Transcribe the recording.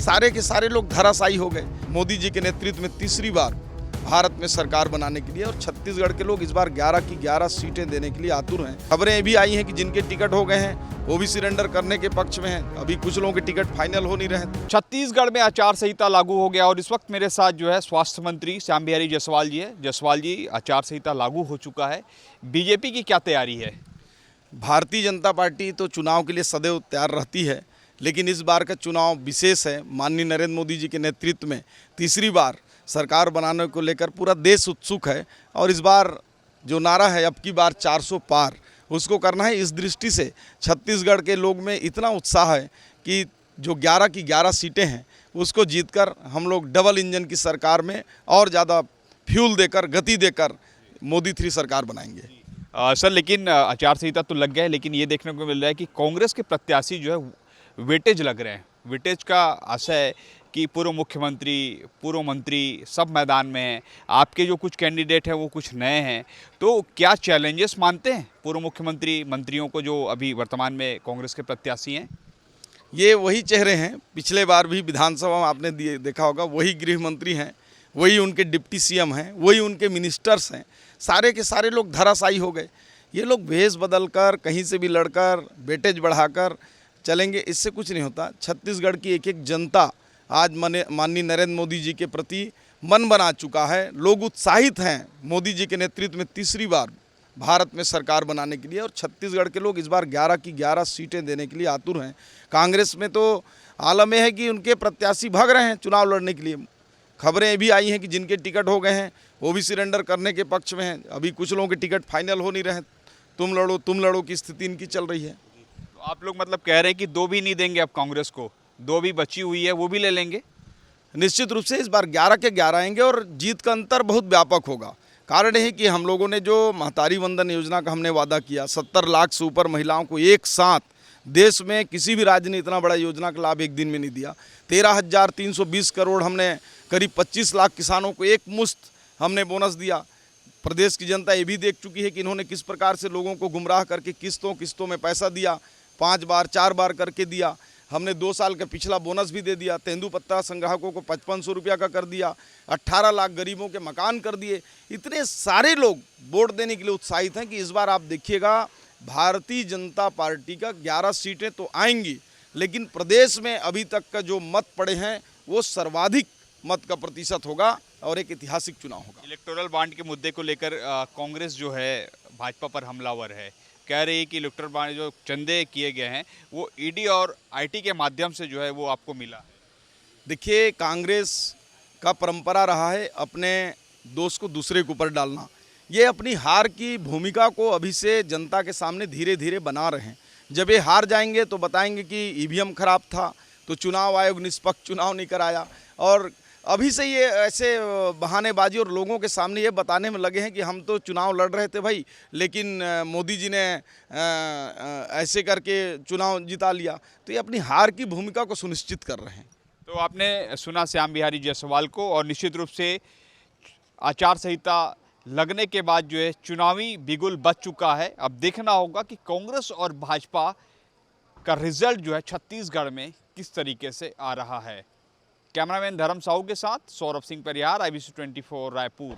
सारे के सारे लोग धराशायी हो गए। मोदी जी के नेतृत्व में तीसरी बार भारत में सरकार बनाने के लिए और छत्तीसगढ़ के लोग इस बार 11 की 11 सीटें देने के लिए आतुर हैं। खबरें ये भी आई हैं कि जिनके टिकट हो गए हैं वो भी सरेंडर करने के पक्ष में हैं। अभी कुछ लोगों के टिकट फाइनल हो नहीं रहे। छत्तीसगढ़ में आचार संहिता लागू हो गया और इस वक्त मेरे साथ जो है स्वास्थ्य मंत्री श्याम बिहारी जायसवाल जी है। जायसवाल जी, आचार संहिता लागू हो चुका है, बीजेपी की क्या तैयारी है? भारतीय जनता पार्टी तो चुनाव के लिए सदैव तैयार रहती है, लेकिन इस बार का चुनाव विशेष है। माननीय नरेंद्र मोदी जी के नेतृत्व में तीसरी बार सरकार बनाने को लेकर पूरा देश उत्सुक है और इस बार जो नारा है अब की बार 400 पार, उसको करना है। इस दृष्टि से छत्तीसगढ़ के लोग में इतना उत्साह है कि जो 11 की 11 सीटें हैं उसको जीतकर हम लोग डबल इंजन की सरकार में और ज़्यादा फ्यूल देकर, गति देकर मोदी 3 सरकार बनाएंगे। सर, लेकिन आचार संहिता तो लग गया है, लेकिन ये देखने को मिल रहा है कि कांग्रेस के प्रत्याशी जो है वेटेज लग रहे हैं। वेटेज का आशय है कि पूर्व मुख्यमंत्री, पूर्व मंत्री सब मैदान में हैं। आपके जो कुछ कैंडिडेट हैं वो कुछ नए हैं, तो क्या चैलेंजेस मानते हैं पूर्व मुख्यमंत्री मंत्रियों को जो अभी वर्तमान में कांग्रेस के प्रत्याशी हैं? ये वही चेहरे हैं, पिछले बार भी विधानसभा में आपने देखा होगा, वही गृह मंत्री हैं, वही उनके डिप्टी सीएम हैं, वही उनके मिनिस्टर्स हैं। सारे के सारे लोग धराशायी हो गए। ये लोग भेष बदलकर, कहीं से भी लड़कर, वेटेज बढ़ाकर चलेंगे, इससे कुछ नहीं होता। छत्तीसगढ़ की एक एक जनता आज माननीय नरेंद्र मोदी जी के प्रति मन बना चुका है। लोग उत्साहित हैं मोदी जी के नेतृत्व में तीसरी बार भारत में सरकार बनाने के लिए और छत्तीसगढ़ के लोग इस बार 11 की 11 सीटें देने के लिए आतुर हैं। कांग्रेस में तो आलम है कि उनके प्रत्याशी भाग रहे हैं चुनाव लड़ने के लिए। खबरें ये भी आई हैं कि जिनके टिकट हो गए हैं वो भी सरेंडर करने के पक्ष में हैं। अभी कुछ लोगों के टिकट फाइनल हो नहीं रहे। तुम लड़ो की स्थिति इनकी चल रही है। तो आप लोग मतलब कह रहे हैं कि 2 भी नहीं देंगे अब कांग्रेस को, 2 भी बची हुई है वो भी ले लेंगे? निश्चित रूप से इस बार 11 के 11 आएंगे और जीत का अंतर बहुत व्यापक होगा। कारण है कि हम लोगों ने जो महतारी वंदन योजना का हमने वादा किया, 70 लाख से ऊपर महिलाओं को एक साथ, देश में किसी भी राज्य ने इतना बड़ा योजना का लाभ एक दिन में नहीं दिया। 13,320 करोड़ हमने, करीब 25 लाख किसानों को एक मुश्त हमने बोनस दिया। प्रदेश की जनता ये भी देख चुकी है कि इन्होंने किस प्रकार से लोगों को गुमराह करके किस्तों में पैसा दिया, 5 बार 4 बार करके दिया। हमने 2 साल का पिछला बोनस भी दे दिया। तेंदुपत्ता संग्राहकों को 5500 रुपया का कर दिया। 18 लाख गरीबों के मकान कर दिए। इतने सारे लोग वोट देने के लिए उत्साहित हैं कि इस बार आप देखिएगा भारतीय जनता पार्टी का 11 सीटें तो आएंगी, लेकिन प्रदेश में अभी तक का जो मत पड़े हैं वो सर्वाधिक मत का प्रतिशत होगा और एक ऐतिहासिक चुनाव होगा। इलेक्टोरल बॉन्ड के मुद्दे को लेकर कांग्रेस जो है भाजपा पर हमलावर है, कह रही है कि इलेक्टोरल बॉन्ड जो चंदे किए गए हैं वो ईडी और आईटी के माध्यम से जो है वो आपको मिला है। देखिए, कांग्रेस का परंपरा रहा है अपने दोष को दूसरे के ऊपर डालना। ये अपनी हार की भूमिका को अभी से जनता के सामने धीरे धीरे बना रहे हैं। जब ये हार जाएंगे तो बताएंगे कि ईवीएम खराब था, तो चुनाव आयोग निष्पक्ष चुनाव नहीं कराया। और अभी से ये ऐसे बहानेबाजी और लोगों के सामने ये बताने में लगे हैं कि हम तो चुनाव लड़ रहे थे भाई, लेकिन मोदी जी ने ऐसे करके चुनाव जिता लिया। तो ये अपनी हार की भूमिका को सुनिश्चित कर रहे हैं। तो आपने सुना श्याम बिहारी जायसवाल को, और निश्चित रूप से आचार संहिता लगने के बाद जो है चुनावी बिगुल बच चुका है। अब देखना होगा कि कांग्रेस और भाजपा का रिजल्ट जो है छत्तीसगढ़ में किस तरीके से आ रहा है। कैमरामैन धर्म साहू के साथ सौरभ सिंह परिहार, IBC 24 रायपुर।